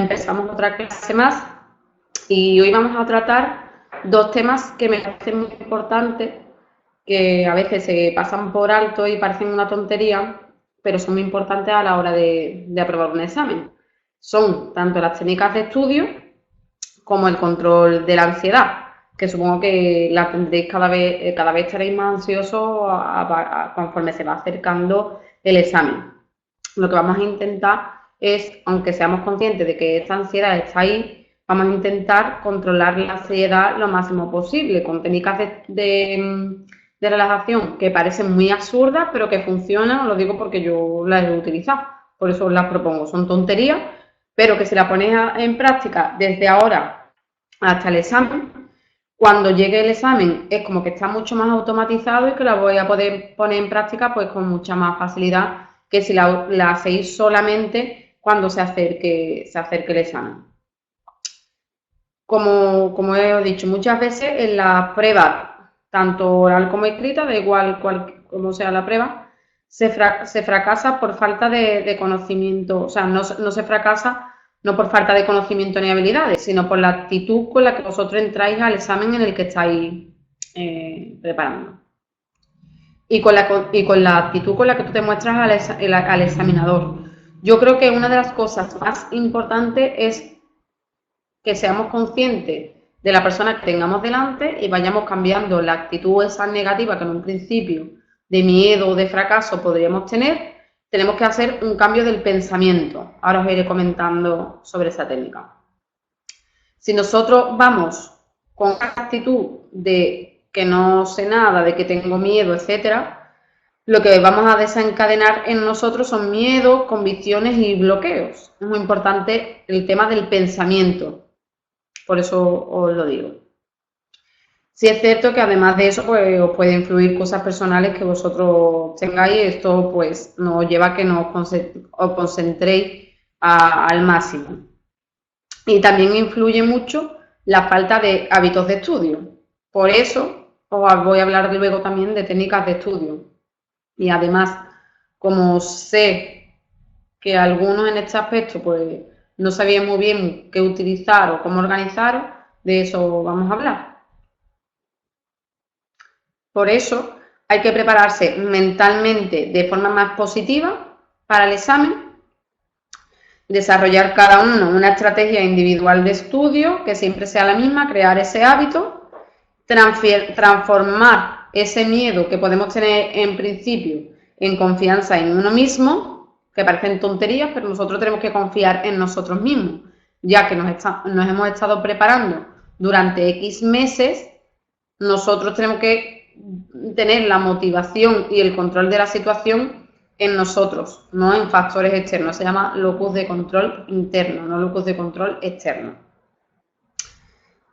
empezamos otra clase más y hoy vamos a tratar dos temas que me parecen muy importantes, que a veces se pasan por alto y parecen una tontería, pero son muy importantes a la hora de aprobar un examen. Son tanto las técnicas de estudio como el control de la ansiedad, que supongo que la tendréis cada vez estaréis más ansiosos conforme se va acercando el examen. Lo que vamos a intentar es, aunque seamos conscientes de que esta ansiedad está ahí, vamos a intentar controlar la ansiedad lo máximo posible, con técnicas de relajación que parecen muy absurdas, pero que funcionan, os lo digo porque yo las he utilizado, por eso os las propongo. Son tonterías, pero que si las ponéis en práctica desde ahora hasta el examen, cuando llegue el examen es como que está mucho más automatizado y que la voy a poder poner en práctica pues con mucha más facilidad que si la hacéis solamente cuando se acerque el examen. Como he dicho muchas veces, en las pruebas, tanto oral como escrita, da igual como sea la prueba, se fracasa por falta de conocimiento, o sea, no se fracasa no por falta de conocimiento ni habilidades, sino por la actitud con la que vosotros entráis al examen en el que estáis preparando. Y con la actitud con la que tú te muestras al examinador. Yo creo que una de las cosas más importantes es que seamos conscientes de la persona que tengamos delante y vayamos cambiando la actitud esa negativa que en un principio de miedo o de fracaso podríamos tener. Tenemos que hacer un cambio del pensamiento. Ahora os iré comentando sobre esa técnica. Si nosotros vamos con una actitud de que no sé nada, de que tengo miedo, etcétera, lo que vamos a desencadenar en nosotros son miedos, convicciones y bloqueos. Es muy importante el tema del pensamiento. Por eso os lo digo. Sí es cierto que además de eso, pues os puede influir cosas personales que vosotros tengáis. Esto pues nos lleva a que os concentréis al máximo. Y también influye mucho la falta de hábitos de estudio. Por eso os voy a hablar luego también de técnicas de estudio. Y además, como sé que algunos en este aspecto pues no sabían muy bien qué utilizar o cómo organizar, de eso vamos a hablar. Por eso hay que prepararse mentalmente de forma más positiva para el examen, desarrollar cada uno una estrategia individual de estudio que siempre sea la misma, crear ese hábito, transformar ese miedo que podemos tener en principio en confianza en uno mismo, que parecen tonterías, pero nosotros tenemos que confiar en nosotros mismos, ya que nos hemos estado preparando durante X meses. Nosotros tenemos que tener la motivación y el control de la situación en nosotros, no en factores externos. Se llama locus de control interno, no locus de control externo.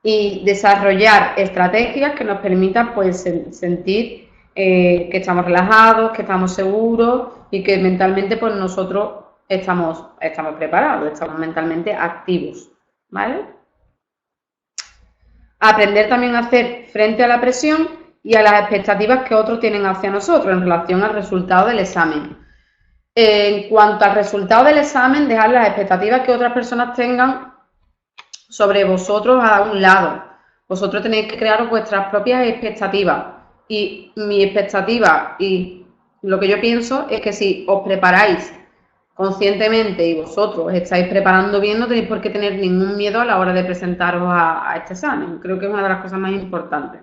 Y desarrollar estrategias que nos permitan pues sentir que estamos relajados, que estamos seguros y que mentalmente pues nosotros estamos preparados, estamos mentalmente activos, ¿vale? Aprender también a hacer frente a la presión y a las expectativas que otros tienen hacia nosotros en relación al resultado del examen. En cuanto al resultado del examen, dejar las expectativas que otras personas tengan sobre vosotros a un lado. Vosotros tenéis que crear vuestras propias expectativas. Y mi expectativa y lo que yo pienso es que si os preparáis conscientemente y vosotros os estáis preparando bien, no tenéis por qué tener ningún miedo a la hora de presentaros a este examen. Creo que es una de las cosas más importantes.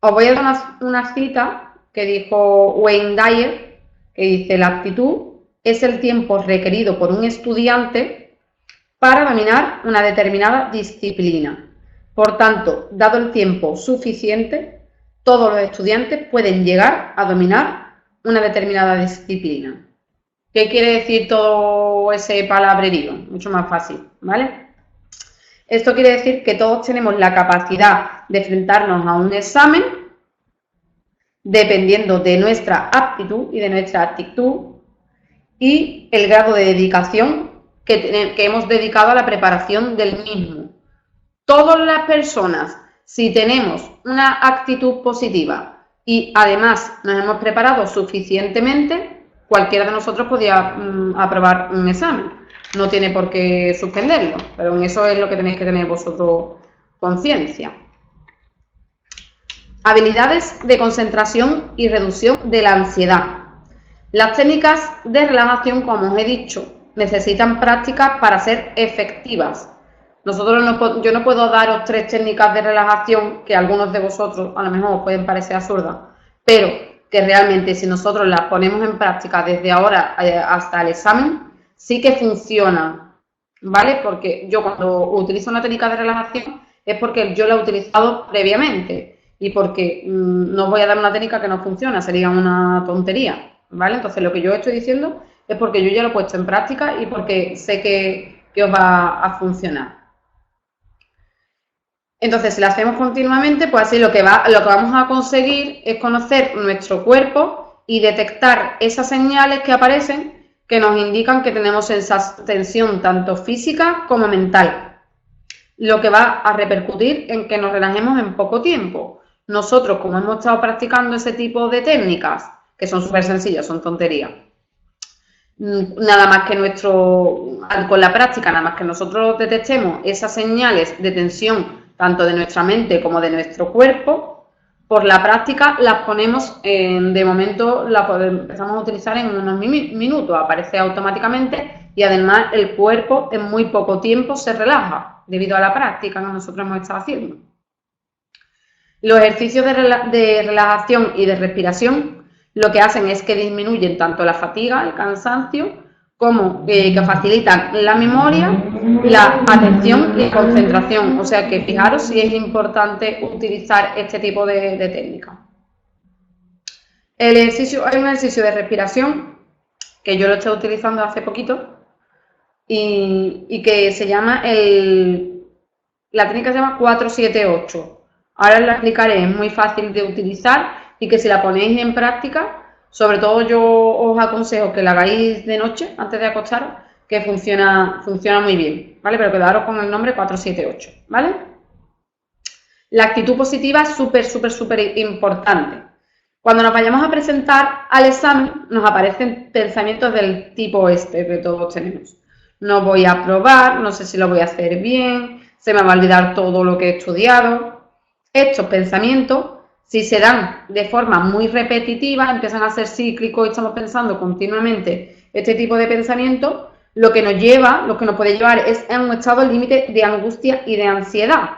Os voy a dar una cita que dijo Wayne Dyer, que dice: la actitud es el tiempo requerido por un estudiante para dominar una determinada disciplina. Por tanto, dado el tiempo suficiente, todos los estudiantes pueden llegar a dominar una determinada disciplina. ¿Qué quiere decir todo ese palabrerío? Mucho más fácil, ¿vale? Esto quiere decir que todos tenemos la capacidad de enfrentarnos a un examen dependiendo de nuestra aptitud y de nuestra actitud y el grado de dedicación que hemos dedicado a la preparación del mismo. Todas las personas, si tenemos una actitud positiva y además nos hemos preparado suficientemente, cualquiera de nosotros podría aprobar un examen. no tiene por qué suspenderlo, pero en eso es lo que tenéis que tener vosotros conciencia. Habilidades de concentración y reducción de la ansiedad. Las técnicas de relajación, como os he dicho, necesitan práctica para ser efectivas. Yo no puedo daros 3 técnicas de relajación que a algunos de vosotros a lo mejor os pueden parecer absurdas, pero que realmente si nosotros las ponemos en práctica desde ahora hasta el examen, sí que funcionan, ¿vale? Porque yo cuando utilizo una técnica de relajación es porque yo la he utilizado previamente y porque no os voy a dar una técnica que no funciona, sería una tontería, ¿vale? Entonces lo que yo estoy diciendo es porque yo ya lo he puesto en práctica y porque sé que os va a funcionar. Entonces, si lo hacemos continuamente, pues así lo que vamos a conseguir es conocer nuestro cuerpo y detectar esas señales que aparecen que nos indican que tenemos esa tensión tanto física como mental, lo que va a repercutir en que nos relajemos en poco tiempo. Nosotros, como hemos estado practicando ese tipo de técnicas, que son súper sencillas, son tonterías, nada más que con la práctica, nada más que nosotros detectemos esas señales de tensión tanto de nuestra mente como de nuestro cuerpo, por la práctica las ponemos, de momento empezamos a utilizar en unos minutos, aparece automáticamente y además el cuerpo en muy poco tiempo se relaja debido a la práctica que nosotros hemos estado haciendo. Los ejercicios de relajación y de respiración lo que hacen es que disminuyen tanto la fatiga, el cansancio, como que facilitan la memoria, la atención y concentración. O sea que fijaros si es importante utilizar este tipo de técnicas. Hay un ejercicio de respiración que yo lo estoy utilizando hace poquito y que se llama la técnica se llama 4-7-8. Ahora la explicaré, es muy fácil de utilizar y que si la ponéis en práctica, sobre todo yo os aconsejo que la hagáis de noche, antes de acostaros, que funciona muy bien, ¿vale? Pero quedaros con el nombre 4-7-8, ¿vale? La actitud positiva es súper importante. Cuando nos vayamos a presentar al examen, nos aparecen pensamientos del tipo que todos tenemos. No voy a aprobar, no sé si lo voy a hacer bien, se me va a olvidar todo lo que he estudiado. Estos pensamientos, si se dan de forma muy repetitiva, empiezan a ser cíclicos y estamos pensando continuamente este tipo de pensamientos, lo que nos puede llevar es a un estado límite de angustia y de ansiedad.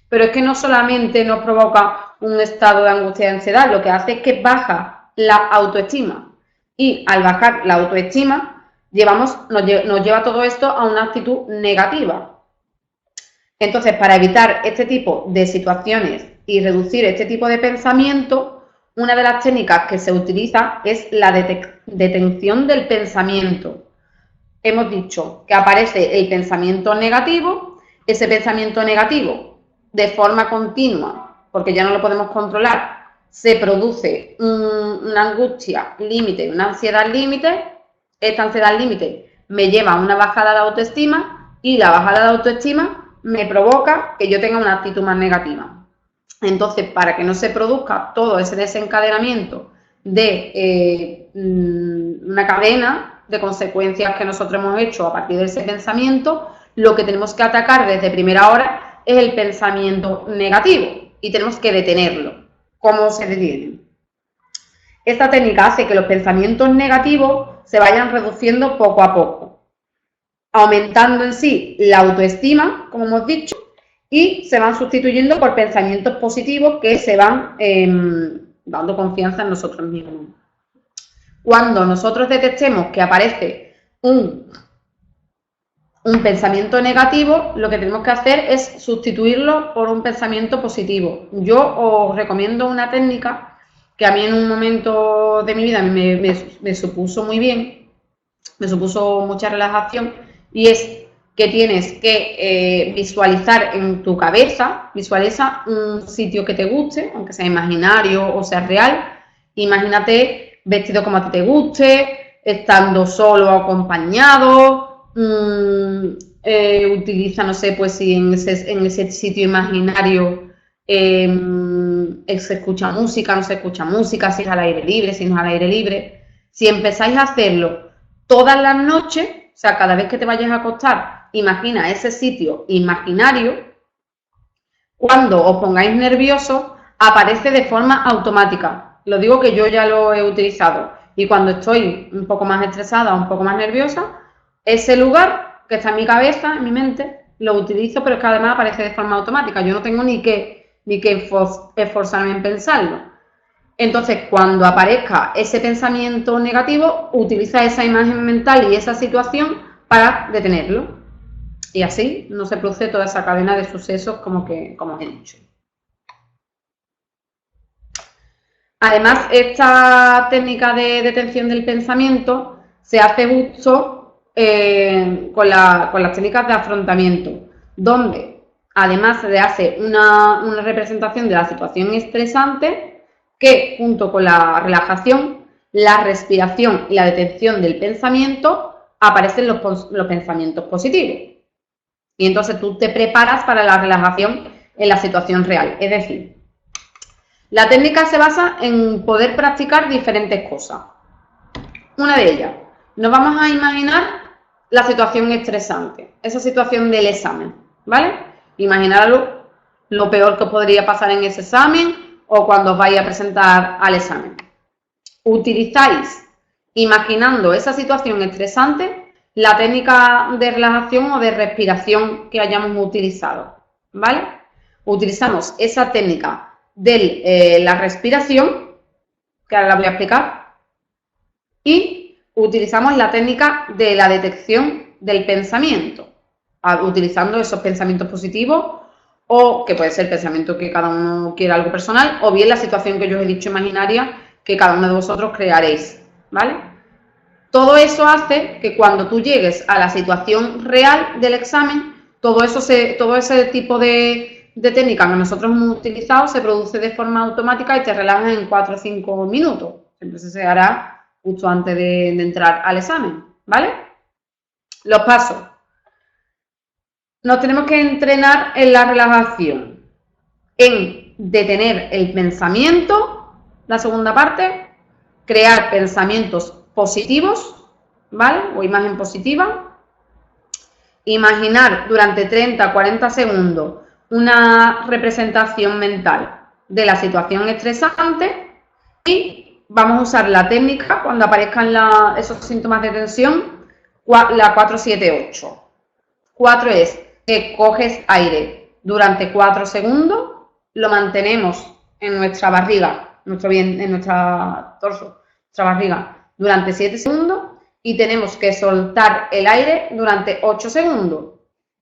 Pero es que no solamente nos provoca un estado de angustia y ansiedad, lo que hace es que baja la autoestima. Y al bajar la autoestima, nos lleva todo esto a una actitud negativa. Entonces, para evitar este tipo de situaciones y reducir este tipo de pensamiento, una de las técnicas que se utiliza es la detención del pensamiento. Hemos dicho que aparece el pensamiento negativo, ese pensamiento negativo de forma continua, porque ya no lo podemos controlar, se produce una angustia límite, una ansiedad límite. Esta ansiedad límite me lleva a una bajada de autoestima y la bajada de autoestima me provoca que yo tenga una actitud más negativa. Entonces, para que no se produzca todo ese desencadenamiento de una cadena de consecuencias que nosotros hemos hecho a partir de ese pensamiento, lo que tenemos que atacar desde primera hora es el pensamiento negativo y tenemos que detenerlo. ¿Cómo se detiene? Esta técnica hace que los pensamientos negativos se vayan reduciendo poco a poco, aumentando en sí la autoestima, como hemos dicho, y se van sustituyendo por pensamientos positivos que se van dando confianza en nosotros mismos. Cuando nosotros detectemos que aparece un pensamiento negativo, lo que tenemos que hacer es sustituirlo por un pensamiento positivo. Yo os recomiendo una técnica que a mí en un momento de mi vida me supuso muy bien, me supuso mucha relajación, y es que tienes que visualizar en tu cabeza, visualiza un sitio que te guste, aunque sea imaginario o sea real. Imagínate vestido como a ti te guste, estando solo o acompañado, utiliza, no sé, pues si en ese sitio imaginario se escucha música, no se escucha música, si es al aire libre, si no es al aire libre. Si empezáis a hacerlo todas las noches, o sea, cada vez que te vayas a acostar, imagina ese sitio imaginario. Cuando os pongáis nerviosos, aparece de forma automática. Lo digo que yo ya lo he utilizado. Y cuando estoy un poco más estresada, un poco más nerviosa, ese lugar que está en mi cabeza, en mi mente, lo utilizo, pero es que además aparece de forma automática. Yo no tengo ni que esforzarme en pensarlo. Entonces, cuando aparezca ese pensamiento negativo, utiliza esa imagen mental y esa situación para detenerlo. Y así no se produce toda esa cadena de sucesos como os he dicho. Además, esta técnica de detención del pensamiento se hace uso con las técnicas de afrontamiento, donde además se hace una representación de la situación estresante que, junto con la relajación, la respiración y la detención del pensamiento, aparecen los pensamientos positivos. Y entonces tú te preparas para la relajación en la situación real. Es decir, la técnica se basa en poder practicar diferentes cosas. Una de ellas, nos vamos a imaginar la situación estresante, esa situación del examen, ¿vale? Imaginarlo lo peor que podría pasar en ese examen o cuando os vais a presentar al examen. Utilizáis, imaginando esa situación estresante, la técnica de relajación o de respiración que hayamos utilizado, ¿vale? Utilizamos esa técnica de la respiración, que ahora la voy a explicar, y utilizamos la técnica de la detección del pensamiento, utilizando esos pensamientos positivos o que puede ser pensamiento que cada uno quiera algo personal, o bien la situación que yo os he dicho imaginaria que cada uno de vosotros crearéis, ¿vale? Todo eso hace que cuando tú llegues a la situación real del examen, todo ese tipo de técnica que nosotros hemos utilizado se produce de forma automática y te relajas en 4 o 5 minutos. Entonces se hará justo antes de entrar al examen, ¿vale? Los pasos. Nos tenemos que entrenar en la relajación, en detener el pensamiento, la segunda parte, crear pensamientos positivos, ¿vale? O imagen positiva. Imaginar durante 30-40 segundos una representación mental de la situación estresante y vamos a usar la técnica cuando aparezcan esos síntomas de tensión, la 4-7-8. 4 es que coges aire durante 4 segundos, lo mantenemos en nuestra barriga, en nuestro torso, nuestra barriga, durante 7 segundos y tenemos que soltar el aire durante 8 segundos.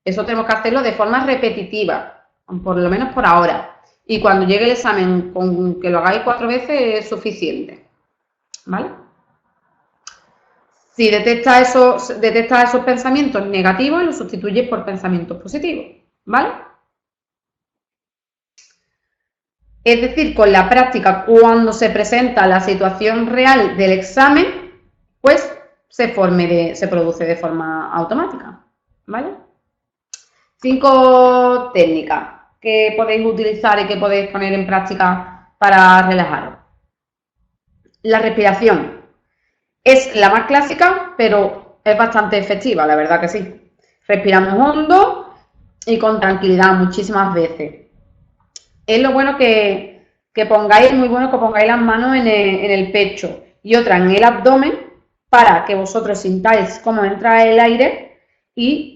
Eso tenemos que hacerlo de forma repetitiva, por lo menos por ahora. Y cuando llegue el examen, con que lo hagáis 4 veces es suficiente, ¿vale? Si detectas esos pensamientos negativos, los sustituyes por pensamientos positivos, ¿vale? Es decir, con la práctica, cuando se presenta la situación real del examen, pues se produce de forma automática, ¿vale? 5 técnicas que podéis utilizar y que podéis poner en práctica para relajaros. La respiración es la más clásica, pero es bastante efectiva, la verdad que sí. Respiramos hondo y con tranquilidad muchísimas veces. Es lo bueno es muy bueno que pongáis las manos en el pecho y otra en el abdomen para que vosotros sintáis cómo entra el aire y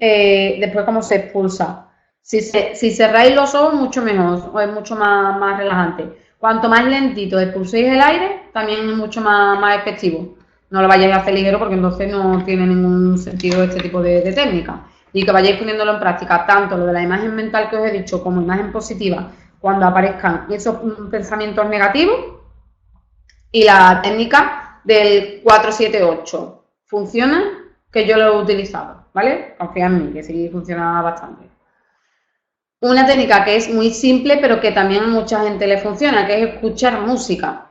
después cómo se expulsa. Si cerráis los ojos, mucho mejor, o es mucho más relajante. Cuanto más lentito expulséis el aire, también es mucho más efectivo. No lo vayáis a hacer ligero porque entonces no tiene ningún sentido este tipo de técnica. Y que vayáis poniéndolo en práctica, tanto lo de la imagen mental que os he dicho como imagen positiva, cuando aparezcan esos pensamientos negativos, y la técnica del 4-7-8. Funciona, que yo lo he utilizado, ¿vale? Confía en mí, que sí funciona bastante. Una técnica que es muy simple, pero que también a mucha gente le funciona, que es escuchar música.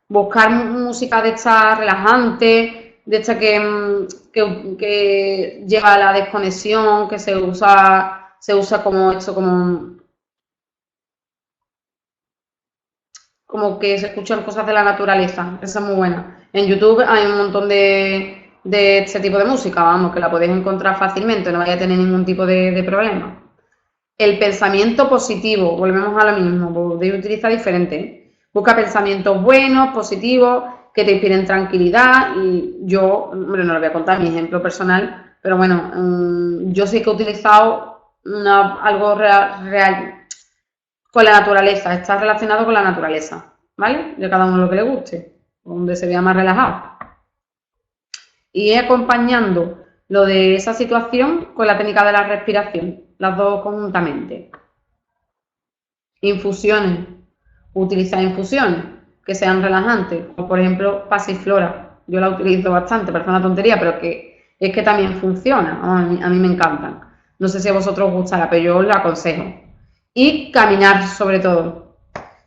Buscar música de esta relajante, de esta que lleva a la desconexión, que se usa como que se escuchan cosas de la naturaleza. Esa es muy buena. En YouTube hay un montón de de este tipo de música, vamos, que la podéis encontrar fácilmente, no vais a tener ningún tipo de problema. El pensamiento positivo, volvemos a lo mismo, podéis utilizar diferente. Busca pensamientos buenos, positivos, que te inspiren tranquilidad. Y yo, bueno, no lo voy a contar mi ejemplo personal, pero bueno, yo sí que he utilizado algo real con la naturaleza, está relacionado con la naturaleza, ¿vale? De cada uno lo que le guste, donde se vea más relajado. Y acompañando lo de esa situación con la técnica de la respiración, las dos conjuntamente. Infusiones, utilizar infusiones que sean relajantes, como por ejemplo pasiflora. Yo la utilizo bastante, parece una tontería, pero que es que también funciona. A mí me encantan. No sé si a vosotros os gustará, pero yo os lo aconsejo. Y caminar sobre todo.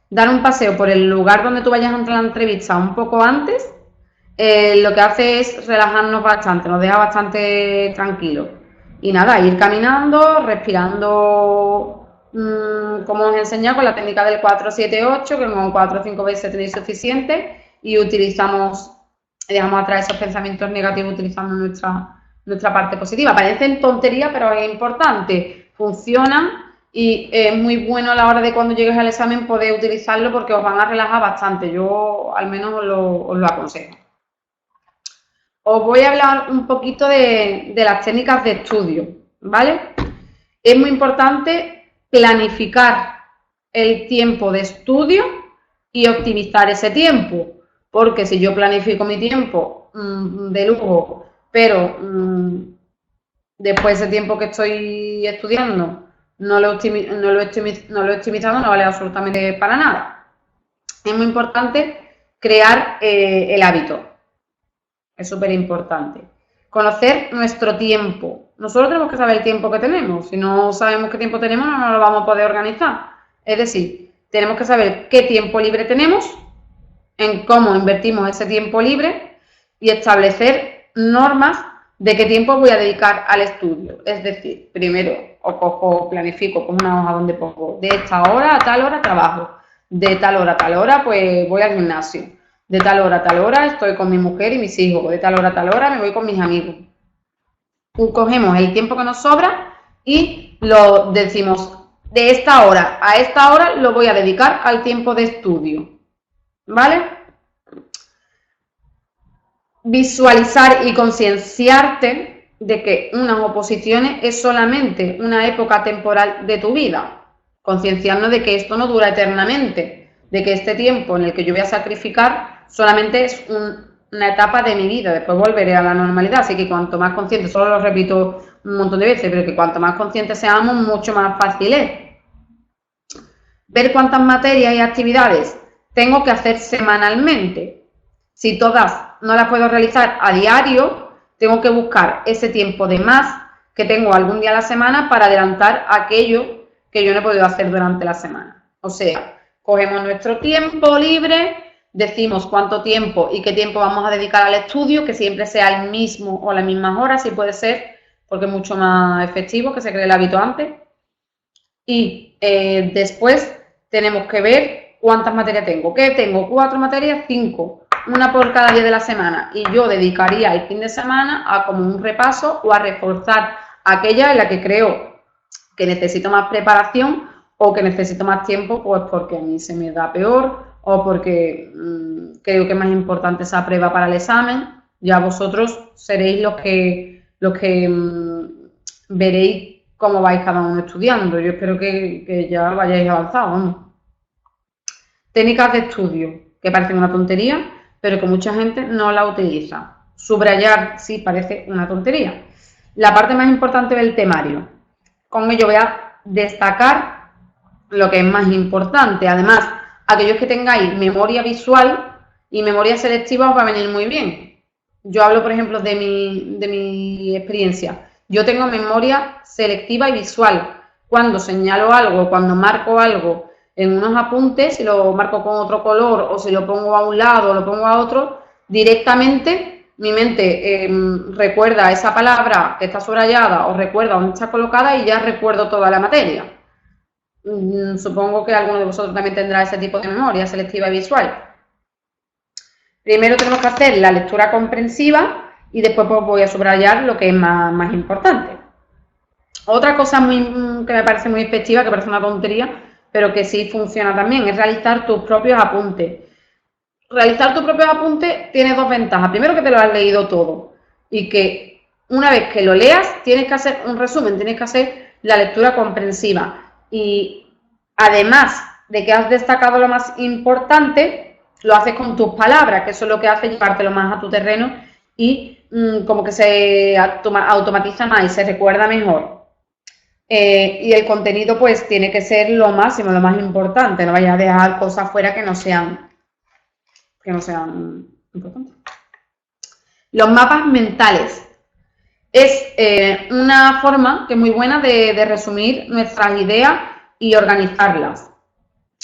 Dar un paseo por el lugar donde tú vayas a entrar a la entrevista un poco antes, lo que hace es relajarnos bastante, nos deja bastante tranquilos. Y nada, ir caminando, respirando, como os he enseñado con la técnica del 4-7-8, que con 4 o 5 veces tenéis suficiente, y utilizamos, dejamos atrás esos pensamientos negativos utilizando nuestra parte positiva. Parecen tonterías, pero es importante, funcionan y es muy bueno a la hora de cuando llegues al examen poder utilizarlo porque os van a relajar bastante. Yo al menos os lo aconsejo. Os voy a hablar un poquito de las técnicas de estudio, ¿vale? Es muy importante planificar el tiempo de estudio y optimizar ese tiempo, porque si yo planifico mi tiempo de lujo, pero después de ese tiempo que estoy estudiando no lo he optimizado, no vale absolutamente para nada. Es muy importante crear el hábito. Es súper importante. Conocer nuestro tiempo. Nosotros tenemos que saber el tiempo que tenemos. Si no sabemos qué tiempo tenemos, no nos lo vamos a poder organizar. Es decir, tenemos que saber qué tiempo libre tenemos, en cómo invertimos ese tiempo libre y establecer normas de qué tiempo voy a dedicar al estudio. Es decir, primero planifico con una hoja donde pongo de esta hora a tal hora trabajo, de tal hora a tal hora pues voy al gimnasio, de tal hora a tal hora estoy con mi mujer y mis hijos, de tal hora a tal hora me voy con mis amigos. Cogemos el tiempo que nos sobra y lo decimos, de esta hora a esta hora lo voy a dedicar al tiempo de estudio, ¿vale? Visualizar y concienciarte de que unas oposiciones es solamente una época temporal de tu vida. Concienciarnos de que esto no dura eternamente, de que este tiempo en el que yo voy a sacrificar solamente es una etapa de mi vida, después volveré a la normalidad, así que cuanto más conscientes, solo lo repito un montón de veces, pero que cuanto más conscientes seamos, mucho más fácil es. Ver cuántas materias y actividades tengo que hacer semanalmente. Si todas no las puedo realizar a diario, tengo que buscar ese tiempo de más que tengo algún día a la semana para adelantar aquello que yo no he podido hacer durante la semana. O sea, cogemos nuestro tiempo libre, decimos cuánto tiempo y qué tiempo vamos a dedicar al estudio, que siempre sea el mismo o las mismas horas, si puede ser, porque es mucho más efectivo que se cree el hábito antes. Y después tenemos que ver cuántas materias tengo. ¿Qué tengo? 4 materias, 5. Una por cada día de la semana. Y yo dedicaría el fin de semana a como un repaso o a reforzar aquella en la que creo que necesito más preparación o que necesito más tiempo, pues porque a mí se me da peor o porque creo que es más importante esa prueba para el examen. Ya vosotros seréis los que veréis cómo vais cada uno estudiando. Yo espero que ya vayáis avanzado, vamos. Técnicas de estudio, que parecen una tontería, pero que mucha gente no la utiliza. Subrayar, sí, parece una tontería. La parte más importante del temario. Con ello voy a destacar lo que es más importante. Además, aquellos que tengáis memoria visual y memoria selectiva os va a venir muy bien. Yo hablo, por ejemplo, de mi experiencia. Yo tengo memoria selectiva y visual. Cuando señalo algo, cuando marco algo en unos apuntes, si lo marco con otro color o si lo pongo a un lado o lo pongo a otro, directamente mi mente recuerda esa palabra que está subrayada o recuerda dónde está colocada y ya recuerdo toda la materia. Supongo que alguno de vosotros también tendrá ese tipo de memoria selectiva y visual. Primero tenemos que hacer la lectura comprensiva y después pues voy a subrayar lo que es más importante. Otra cosa que me parece muy efectiva, que parece una tontería, pero que sí funciona también, es realizar tus propios apuntes. Realizar tus propios apuntes tiene dos ventajas. Primero, que te lo has leído todo y que una vez que lo leas tienes que hacer un resumen, tienes que hacer la lectura comprensiva. Y además de que has destacado lo más importante, lo haces con tus palabras, que eso es lo que hace llevártelo más a tu terreno y como que se automatiza más y se recuerda mejor. Y el contenido pues tiene que ser lo máximo, lo más importante, no vayas a dejar cosas fuera que no sean importantes. Los mapas mentales. Es una forma que es muy buena de resumir nuestras ideas y organizarlas.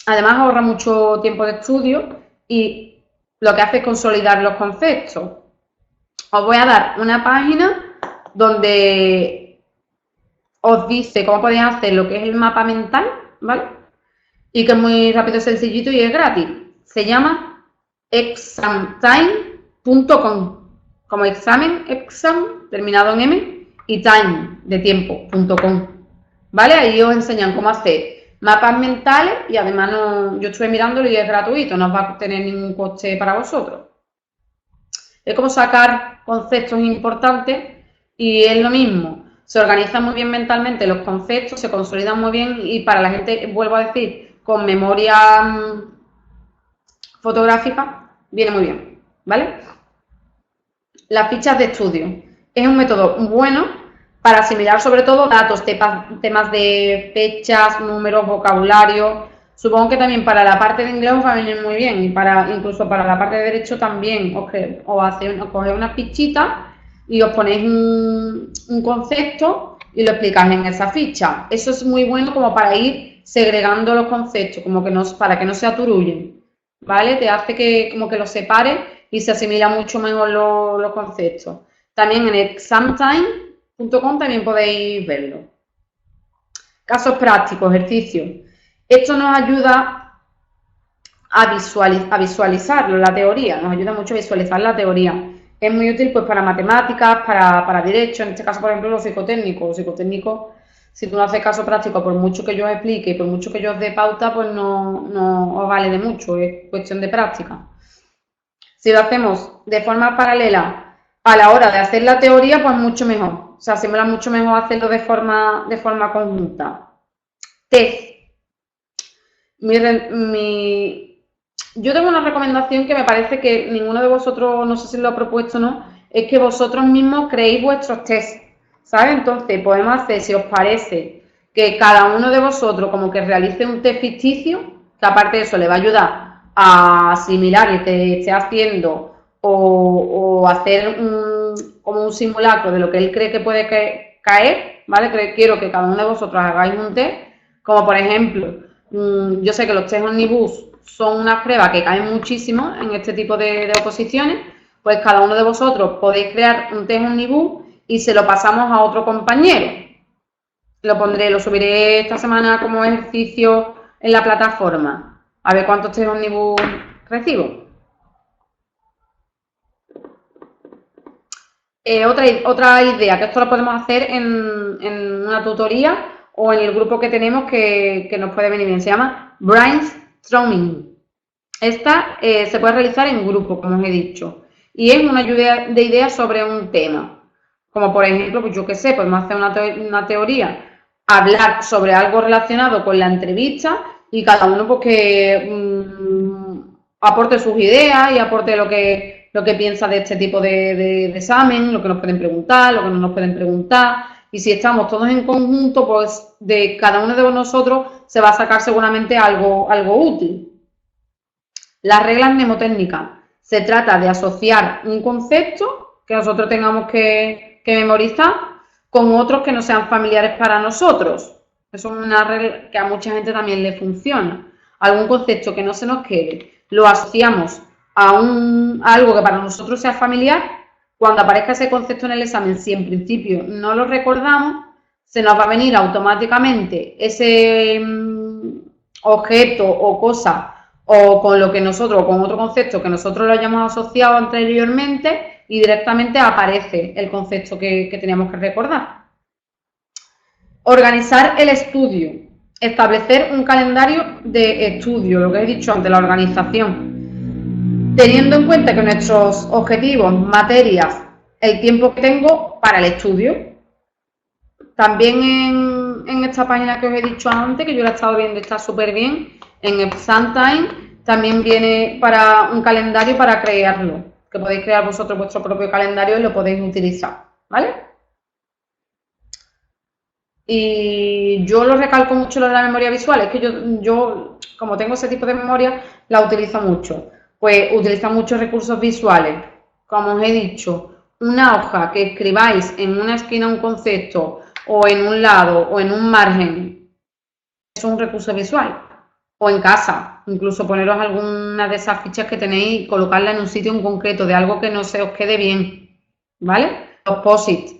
Además ahorra mucho tiempo de estudio y lo que hace es consolidar los conceptos. Os voy a dar una página donde os dice cómo podéis hacer lo que es el mapa mental, ¿vale? Y que es muy rápido, sencillito y es gratis. Se llama examtime.com, como exam, terminado en M, y time, de tiempo.com, ¿vale? Ahí os enseñan cómo hacer mapas mentales y además yo estuve mirándolo y es gratuito, no os va a tener ningún coste para vosotros. Es como sacar conceptos importantes y es lo mismo. Se organizan muy bien mentalmente los conceptos, se consolidan muy bien y para la gente, vuelvo a decir, con memoria fotográfica, viene muy bien, ¿vale? Las fichas de estudio. Es un método bueno para asimilar sobre todo datos, temas de fechas, números, vocabulario. Supongo que también para la parte de inglés os va a venir muy bien y incluso para la parte de derecho también os cogéis una fichita y os ponéis un concepto y lo explicáis en esa ficha. Eso es muy bueno como para ir segregando los conceptos, como que para que no se aturullen, ¿vale? Te hace que como que los separe y se asimila mucho mejor los conceptos. También en examtime.com también podéis verlo. Casos prácticos, ejercicios. Esto nos ayuda a visualizarlo, la teoría, nos ayuda mucho a visualizar la teoría. Es muy útil pues para matemáticas, para derecho, en este caso por ejemplo los psicotécnicos. Los psicotécnicos, si tú no haces caso práctico, por mucho que yo os explique y por mucho que yo os dé pauta, pues no os vale de mucho, es cuestión de práctica. Si lo hacemos de forma paralela a la hora de hacer la teoría, pues mucho mejor. O sea, siempre es mucho mejor hacerlo de forma conjunta. Test. Yo tengo una recomendación que me parece que ninguno de vosotros, no sé si lo ha propuesto o no, es que vosotros mismos creéis vuestros test, ¿sabes? Entonces podemos hacer, si os parece, que cada uno de vosotros como que realice un test ficticio, que aparte de eso le va a ayudar a asimilar y te esté haciendo o hacer como un simulacro de lo que él cree que puede caer, ¿vale? Quiero que cada uno de vosotros hagáis un test, como por ejemplo, yo sé que los test Omnibus son unas pruebas que caen muchísimo en este tipo de oposiciones, pues cada uno de vosotros podéis crear un test Omnibus y se lo pasamos a otro compañero. Lo subiré esta semana como ejercicio en la plataforma. A ver cuántos test Omnibus recibo. Otra idea, que esto lo podemos hacer en una tutoría o en el grupo que tenemos que nos puede venir bien, se llama brainstorming. Esta se puede realizar en grupo, como os he dicho, y es una lluvia de ideas sobre un tema, como por ejemplo, pues yo qué sé, podemos hacer una teoría, hablar sobre algo relacionado con la entrevista y cada uno pues que aporte sus ideas y aporte lo que piensa de este tipo de examen, lo que nos pueden preguntar, lo que no nos pueden preguntar. Y si estamos todos en conjunto, pues de cada uno de nosotros se va a sacar seguramente algo útil. Las reglas mnemotécnicas. Se trata de asociar un concepto que nosotros tengamos que memorizar con otros que no sean familiares para nosotros. Eso es una regla que a mucha gente también le funciona. Algún concepto que no se nos quede, lo asociamos a algo que para nosotros sea familiar. Cuando aparezca ese concepto en el examen, si en principio no lo recordamos, se nos va a venir automáticamente ese objeto o cosa o con lo que nosotros, con otro concepto que nosotros lo hayamos asociado anteriormente y directamente aparece el concepto que teníamos que recordar. Organizar el estudio, establecer un calendario de estudio, lo que he dicho antes, la organización, teniendo en cuenta que nuestros objetivos, materias, el tiempo que tengo para el estudio. También en esta página que os he dicho antes, que yo la he estado viendo, está súper bien, en Examtime también viene para un calendario para crearlo, que podéis crear vosotros vuestro propio calendario y lo podéis utilizar, ¿vale? Y yo lo recalco mucho lo de la memoria visual, es que yo como tengo ese tipo de memoria, la utilizo mucho. Pues utiliza muchos recursos visuales, como os he dicho, una hoja que escribáis en una esquina un concepto, o en un lado, o en un margen, es un recurso visual. O en casa, incluso poneros alguna de esas fichas que tenéis y colocarla en un sitio en concreto, de algo que no se os quede bien, ¿vale? Los POSIT,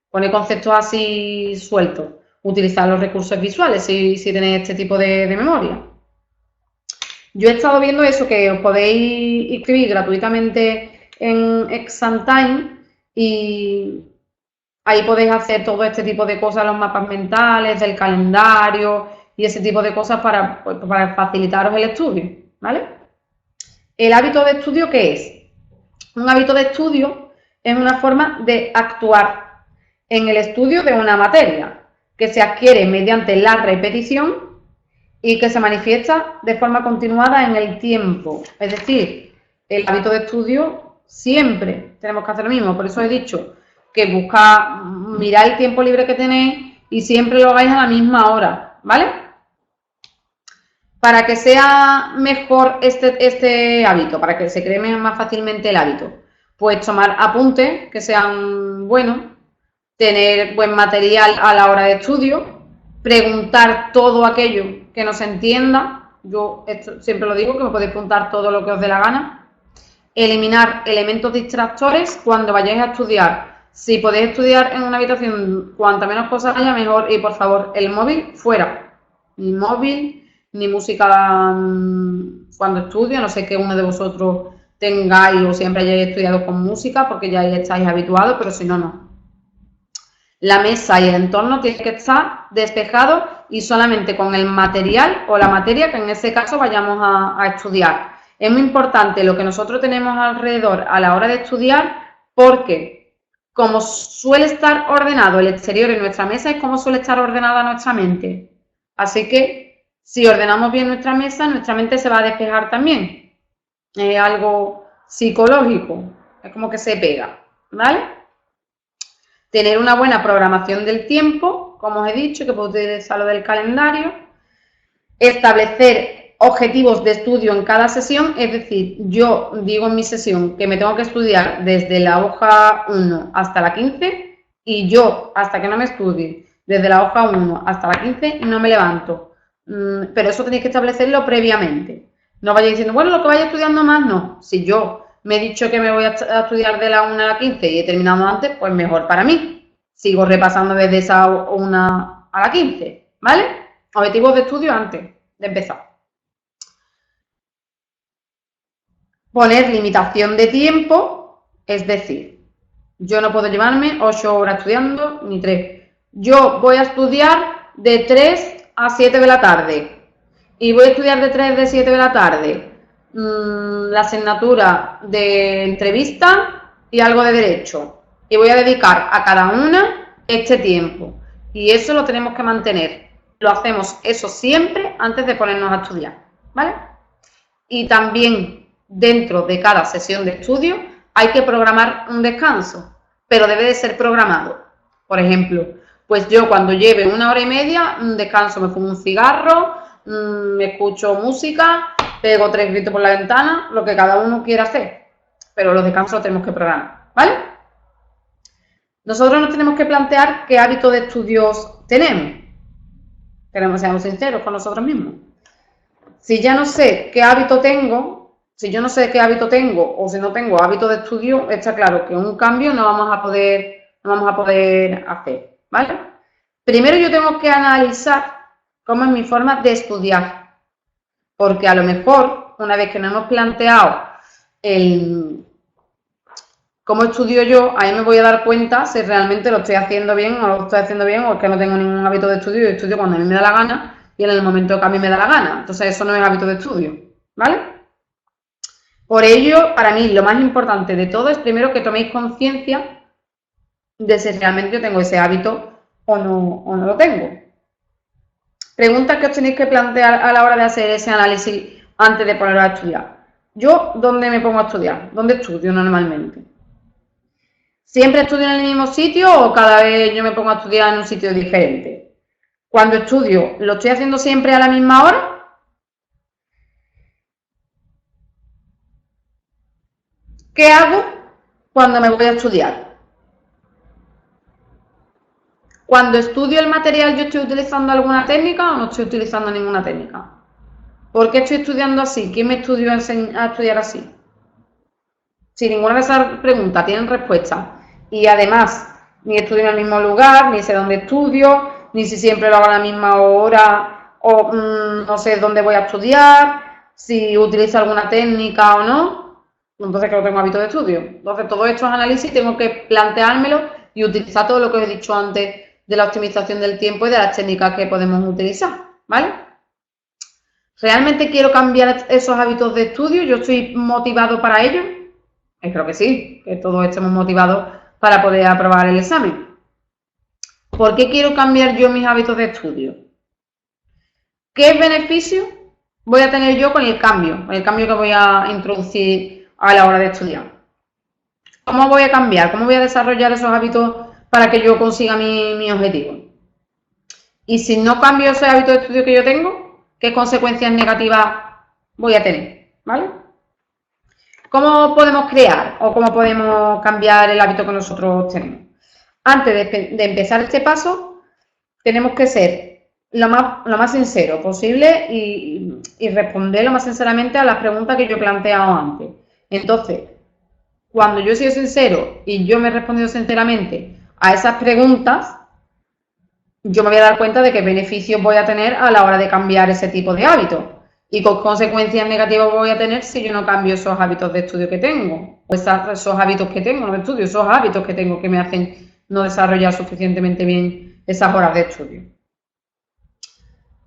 poner conceptos así sueltos, utilizar los recursos visuales si tenéis este tipo de memoria. Yo he estado viendo eso, que os podéis inscribir gratuitamente en Examtime y ahí podéis hacer todo este tipo de cosas, los mapas mentales, del calendario y ese tipo de cosas para facilitaros el estudio, ¿vale? ¿El hábito de estudio qué es? Un hábito de estudio es una forma de actuar en el estudio de una materia que se adquiere mediante la repetición y que se manifiesta de forma continuada en el tiempo. Es decir, el hábito de estudio siempre tenemos que hacer lo mismo. Por eso he dicho que mirar el tiempo libre que tenéis y siempre lo hagáis a la misma hora, ¿vale? Para que sea mejor este hábito, para que se cree más fácilmente el hábito, pues tomar apuntes que sean buenos, tener buen material a la hora de estudio, preguntar todo aquello que no se entienda. Yo esto siempre lo digo, que me podéis preguntar todo lo que os dé la gana. Eliminar elementos distractores cuando vayáis a estudiar. Si podéis estudiar en una habitación, cuanta menos cosas haya, mejor. Y por favor, el móvil fuera. Ni móvil, ni música cuando estudio. No sé que uno de vosotros tengáis o siempre hayáis estudiado con música, porque ya estáis habituados, pero si no, no. La mesa y el entorno tienen que estar despejados y solamente con el material o la materia que en ese caso vayamos a estudiar. Es muy importante lo que nosotros tenemos alrededor a la hora de estudiar, porque como suele estar ordenado el exterior en nuestra mesa, es como suele estar ordenada nuestra mente. Así que si ordenamos bien nuestra mesa, nuestra mente se va a despejar también. Es algo psicológico, es como que se pega, ¿vale? Tener una buena programación del tiempo, como os he dicho, que puedo utilizar lo del calendario. Establecer objetivos de estudio en cada sesión, es decir, yo digo en mi sesión que me tengo que estudiar desde la hoja 1 hasta la 15 y yo, hasta que no me estudie desde la hoja 1 hasta la 15, no me levanto. Pero eso tenéis que establecerlo previamente. No vayáis diciendo, bueno, lo que vaya estudiando más, no. Si yo me he dicho que me voy a estudiar de la 1 a la 15 y he terminado antes, pues mejor para mí. Sigo repasando desde esa 1 a la 15, ¿vale? Objetivos de estudio antes de empezar. Poner limitación de tiempo, es decir, yo no puedo llevarme 8 horas estudiando ni 3. Yo voy a estudiar de 3 a 7 de la tarde y voy a estudiar de 3 a 7 de la tarde la asignatura de entrevista y algo de derecho y voy a dedicar a cada una este tiempo y eso lo tenemos que mantener. Lo hacemos eso siempre antes de ponernos a estudiar, ¿vale? Y también dentro de cada sesión de estudio hay que programar un descanso, pero debe de ser programado. Por ejemplo, pues yo cuando lleve 1 hora y media, descanso, me fumo un cigarro, me escucho música, pego 3 gritos por la ventana, lo que cada uno quiera hacer, pero los descansos los tenemos que programar, ¿vale? Nosotros nos tenemos que plantear qué hábito de estudios tenemos. Seamos sinceros con nosotros mismos. Si ya no sé qué hábito tengo, si yo no sé qué hábito tengo o si no tengo hábito de estudio, está claro que un cambio no vamos a poder hacer, ¿vale? Primero yo tengo que analizar cómo es mi forma de estudiar, porque a lo mejor una vez que nos hemos planteado cómo estudio yo, ahí me voy a dar cuenta si realmente lo estoy haciendo bien o no lo estoy haciendo bien o es que no tengo ningún hábito de estudio y estudio cuando a mí me da la gana y en el momento que a mí me da la gana. Entonces eso no es hábito de estudio, ¿vale? Por ello, para mí lo más importante de todo es primero que toméis conciencia de si realmente yo tengo ese hábito o no lo tengo. Preguntas que os tenéis que plantear a la hora de hacer ese análisis antes de poneros a estudiar. ¿Yo dónde me pongo a estudiar? ¿Dónde estudio normalmente? ¿Siempre estudio en el mismo sitio o cada vez yo me pongo a estudiar en un sitio diferente? Cuando estudio, ¿lo estoy haciendo siempre a la misma hora? ¿Qué hago cuando me voy a estudiar? Cuando estudio el material, ¿yo estoy utilizando alguna técnica o no estoy utilizando ninguna técnica? ¿Por qué estoy estudiando así? ¿Quién me estudió a estudiar así? Si ninguna de esas preguntas tienen respuesta y además ni estudio en el mismo lugar, ni sé dónde estudio, ni si siempre lo hago a la misma hora o no sé dónde voy a estudiar, si utilizo alguna técnica o no, entonces que no tengo hábito de estudio. Entonces todos estos análisis tengo que planteármelo y utilizar todo lo que os he dicho antes de la optimización del tiempo y de las técnicas que podemos utilizar, ¿vale? ¿Realmente quiero cambiar esos hábitos de estudio? ¿Yo estoy motivado para ello? Espero que sí, que todos estemos motivados para poder aprobar el examen. ¿Por qué quiero cambiar yo mis hábitos de estudio? ¿Qué beneficio voy a tener yo con el cambio que voy a introducir a la hora de estudiar? ¿Cómo voy a cambiar? ¿Cómo voy a desarrollar esos hábitos para que yo consiga mi objetivo? Y si no cambio ese hábito de estudio que yo tengo, ¿qué consecuencias negativas voy a tener? ¿Vale? ¿Cómo podemos crear o cómo podemos cambiar el hábito que nosotros tenemos? Antes de empezar este paso, tenemos que ser lo más sincero posible y responder lo más sinceramente a las preguntas que yo he planteado antes. Entonces, cuando yo he sido sincero y yo me he respondido sinceramente a esas preguntas, yo me voy a dar cuenta de qué beneficios voy a tener a la hora de cambiar ese tipo de hábitos y qué consecuencias negativas voy a tener si yo no cambio esos hábitos de estudio que tengo, o esos hábitos que tengo, no de estudio, esos hábitos que tengo que me hacen no desarrollar suficientemente bien esas horas de estudio.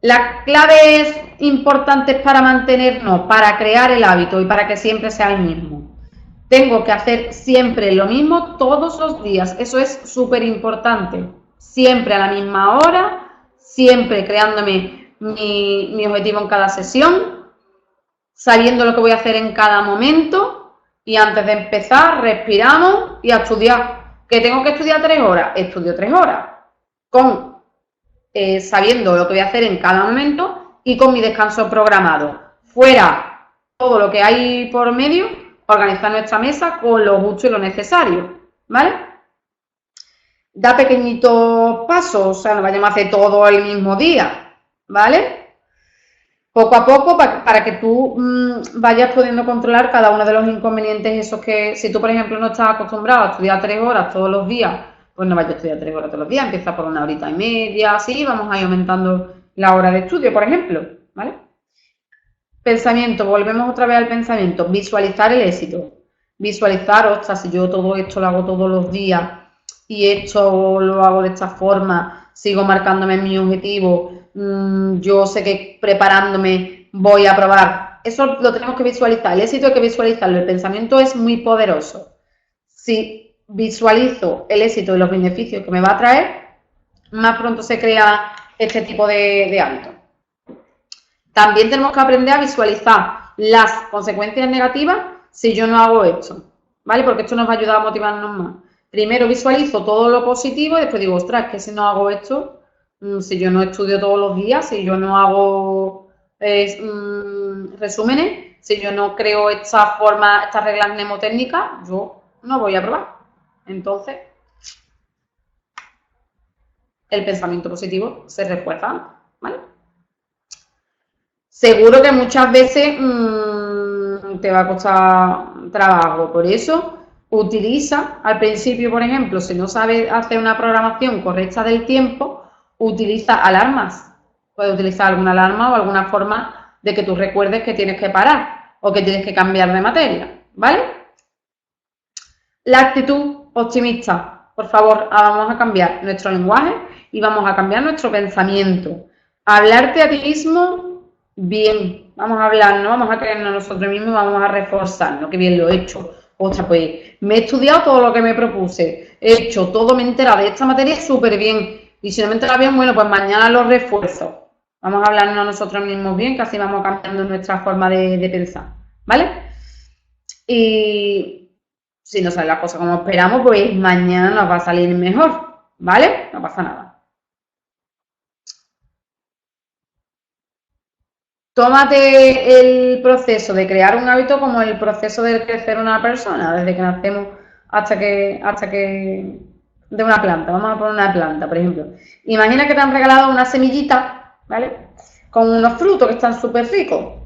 Las claves importantes para mantenernos, para crear el hábito y para que siempre sea el mismo. Tengo que hacer siempre lo mismo todos los días, eso es súper importante. Siempre a la misma hora, siempre creándome mi objetivo en cada sesión, sabiendo lo que voy a hacer en cada momento y antes de empezar respiramos y a estudiar. ¿Que tengo que estudiar 3 horas? Estudio 3 horas, sabiendo lo que voy a hacer en cada momento y con mi descanso programado. Fuera todo lo que hay por medio, organizar nuestra mesa con lo justo y lo necesario, ¿vale? Da pequeñitos pasos, o sea, no vayamos a hacer todo el mismo día, ¿vale? Poco a poco para que tú vayas pudiendo controlar cada uno de los inconvenientes esos que, si tú por ejemplo no estás acostumbrado a estudiar 3 horas todos los días, pues no vayas a estudiar 3 horas todos los días, empieza por 1 horita y media, así vamos a ir aumentando la hora de estudio, por ejemplo, ¿vale? Pensamiento, volvemos otra vez al pensamiento, visualizar el éxito, visualizar, ostras, si yo todo esto lo hago todos los días y esto lo hago de esta forma, sigo marcándome mi objetivo, yo sé que preparándome voy a aprobar. Eso lo tenemos que visualizar, el éxito hay que visualizarlo, el pensamiento es muy poderoso. Si visualizo el éxito y los beneficios que me va a traer, más pronto se crea este tipo de hábitos. También tenemos que aprender a visualizar las consecuencias negativas si yo no hago esto, ¿vale? Porque esto nos va a ayudar a motivarnos más. Primero visualizo todo lo positivo y después digo, ostras, que si no hago esto, si yo no estudio todos los días, si yo no hago resúmenes, si yo no creo estas reglas mnemotécnicas, yo no voy a probar. Entonces, el pensamiento positivo se refuerza, ¿vale? Seguro que muchas veces te va a costar trabajo, por eso utiliza al principio, por ejemplo, si no sabes hacer una programación correcta del tiempo, utiliza alarmas. Puedes utilizar alguna alarma o alguna forma de que tú recuerdes que tienes que parar o que tienes que cambiar de materia, ¿vale? La actitud optimista. Por favor, vamos a cambiar nuestro lenguaje y vamos a cambiar nuestro pensamiento. Hablarte a ti mismo bien. Vamos a hablar, no vamos a creernos nosotros mismos, vamos a reforzarnos, que bien lo he hecho. Ostras, pues me he estudiado todo lo que me propuse. He hecho todo, me he enterado de esta materia súper bien. Y si no me he enterado bien, bueno, pues mañana lo refuerzo. Vamos a hablarnos a nosotros mismos bien, que así vamos cambiando nuestra forma de pensar. ¿Vale? Y si no sale la cosa como esperamos, pues mañana nos va a salir mejor, ¿vale? No pasa nada. Tómate el proceso de crear un hábito como el proceso de crecer una persona, desde que nacemos hasta que de una planta. Vamos a poner una planta, por ejemplo. Imagina que te han regalado una semillita, ¿vale? Con unos frutos que están súper ricos.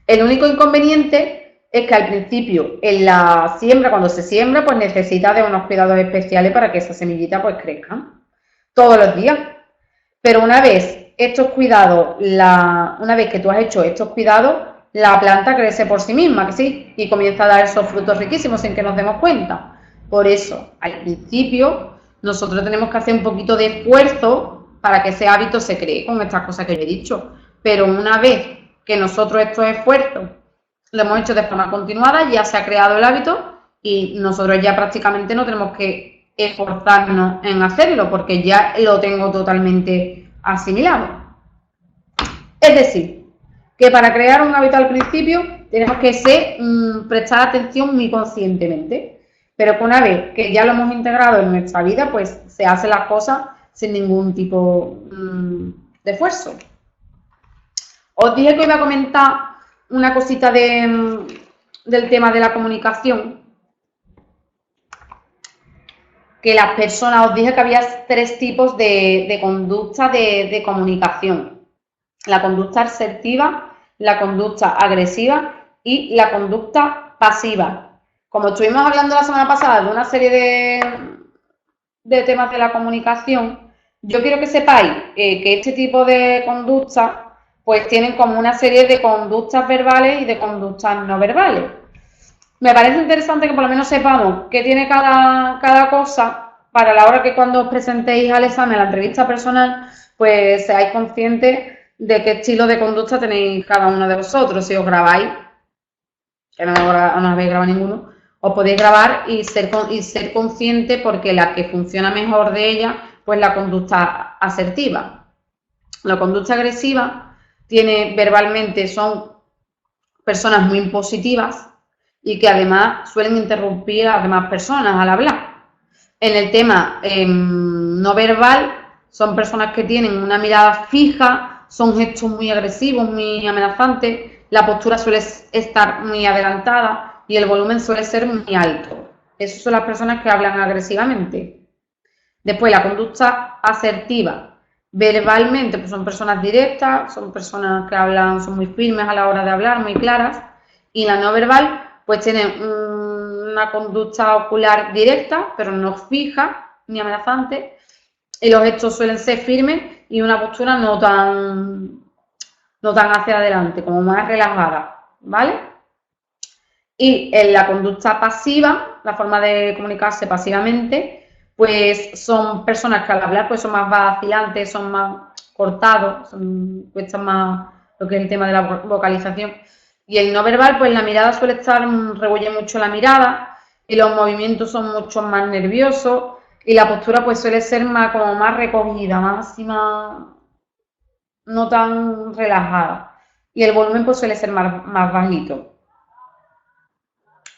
El único inconveniente es que al principio, en la siembra, cuando se siembra, pues necesita de unos cuidados especiales para que esa semillita pues crezca todos los días. Pero una vez estos cuidados, una vez que tú has hecho estos cuidados, la planta crece por sí misma, que sí, y comienza a dar esos frutos riquísimos sin que nos demos cuenta. Por eso, al principio, nosotros tenemos que hacer un poquito de esfuerzo para que ese hábito se cree con estas cosas que yo he dicho. Pero una vez que nosotros estos esfuerzos lo hemos hecho de forma continuada, ya se ha creado el hábito y nosotros ya prácticamente no tenemos que esforzarnos en hacerlo porque ya lo tengo totalmente asimilado. Es decir, que para crear un hábito al principio tenemos que prestar atención muy conscientemente, pero que una vez que ya lo hemos integrado en nuestra vida, pues se hacen las cosas sin ningún tipo de esfuerzo. Os dije que iba a comentar una cosita del tema de la comunicación, que las personas, os dije que había 3 tipos de conducta de comunicación. La conducta asertiva, la conducta agresiva y la conducta pasiva. Como estuvimos hablando la semana pasada de una serie de temas de la comunicación, yo quiero que sepáis que este tipo de conductas pues tienen como una serie de conductas verbales y de conductas no verbales. Me parece interesante que por lo menos sepamos qué tiene cada cosa para la hora que cuando os presentéis al examen, a la entrevista personal, pues seáis conscientes de qué estilo de conducta tenéis cada uno de vosotros. Si os grabáis, que no habéis grabado ninguno, os podéis grabar y ser consciente porque la que funciona mejor de ella, pues la conducta asertiva. La conducta agresiva tiene verbalmente, son personas muy impositivas y que además suelen interrumpir a las demás personas al hablar. En el tema no verbal, son personas que tienen una mirada fija, son gestos muy agresivos, muy amenazantes, la postura suele estar muy adelantada y el volumen suele ser muy alto. Esas son las personas que hablan agresivamente. Después, la conducta asertiva. Verbalmente, pues son personas directas, son personas que hablan, son muy firmes a la hora de hablar, muy claras. Y la no verbal, pues tienen una conducta ocular directa, pero no fija ni amenazante. Y los gestos suelen ser firmes y una postura no tan hacia adelante, como más relajada, ¿vale? Y en la conducta pasiva, la forma de comunicarse pasivamente, pues son personas que al hablar pues son más vacilantes, son más cortados, cuestan más lo que es el tema de la vocalización. Y el no verbal, pues la mirada suele estar, rebulle mucho la mirada y los movimientos son mucho más nerviosos y la postura pues suele ser como más recogida, más no tan relajada. Y el volumen pues suele ser más bajito.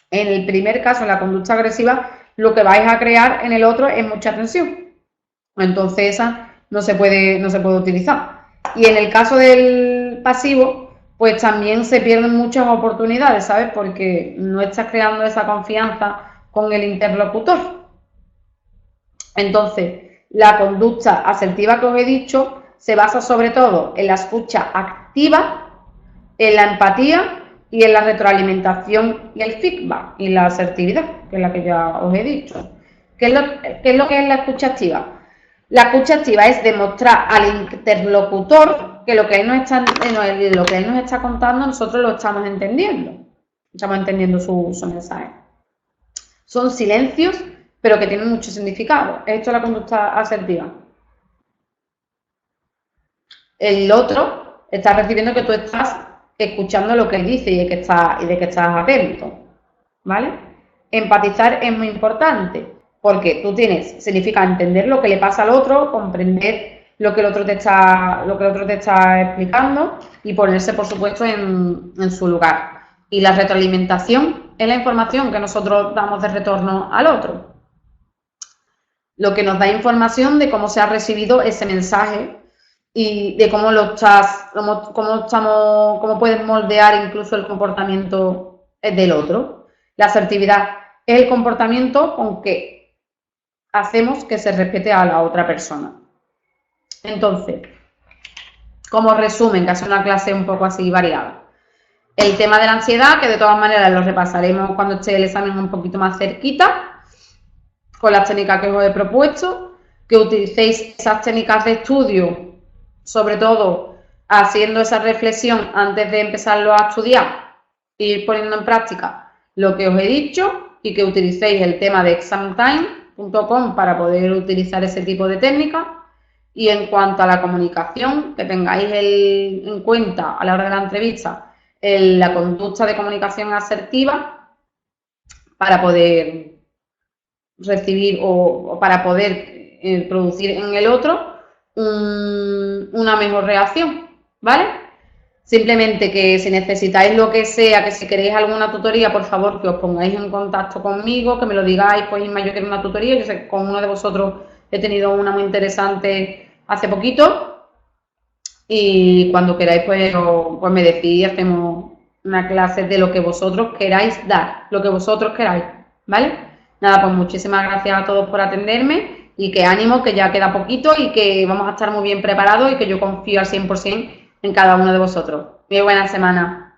En el primer caso, en la conducta agresiva, lo que vais a crear en el otro es mucha tensión. Entonces esa no se puede utilizar. Y en el caso del pasivo, pues también se pierden muchas oportunidades, ¿sabes? Porque no estás creando esa confianza con el interlocutor. Entonces, la conducta asertiva que os he dicho se basa sobre todo en la escucha activa, en la empatía y en la retroalimentación y el feedback y la asertividad, que es la que ya os he dicho. ¿Qué es lo que es la escucha activa? La escucha activa es demostrar al interlocutor que lo que él nos está contando nosotros lo estamos entendiendo. Estamos entendiendo su mensaje. Son silencios, pero que tienen mucho significado. Esto es la conducta asertiva. El otro está recibiendo que tú estás escuchando lo que él dice y de que estás atento, ¿vale? Empatizar es muy importante porque significa entender lo que le pasa al otro, comprender lo que el otro te está explicando y ponerse, por supuesto, en su lugar. Y la retroalimentación es la información que nosotros damos de retorno al otro. Lo que nos da información de cómo se ha recibido ese mensaje y de cómo cómo puedes moldear incluso el comportamiento del otro. La asertividad es el comportamiento con que hacemos que se respete a la otra persona. Entonces, como resumen, que ha sido una clase un poco así variada. El tema de la ansiedad, que de todas maneras lo repasaremos cuando esté el examen un poquito más cerquita, con las técnicas que os he propuesto, que utilicéis esas técnicas de estudio, sobre todo haciendo esa reflexión antes de empezarlo a estudiar, ir poniendo en práctica lo que os he dicho y que utilicéis el tema de examtime.com para poder utilizar ese tipo de técnicas. Y en cuanto a la comunicación, que tengáis en cuenta a la hora de la entrevista la conducta de comunicación asertiva para poder recibir o para poder producir en el otro una mejor reacción, ¿vale? Simplemente que si necesitáis lo que sea, que si queréis alguna tutoría, por favor, que os pongáis en contacto conmigo, que me lo digáis, pues Inma, yo quiero una tutoría, yo sé que con uno de vosotros he tenido una muy interesante hace poquito y cuando queráis pues me decís y hacemos una clase de lo que vosotros queráis dar, lo que vosotros queráis, ¿vale? Nada, pues muchísimas gracias a todos por atenderme y que ánimo, que ya queda poquito y que vamos a estar muy bien preparados y que yo confío al 100% en cada uno de vosotros. Muy buena semana.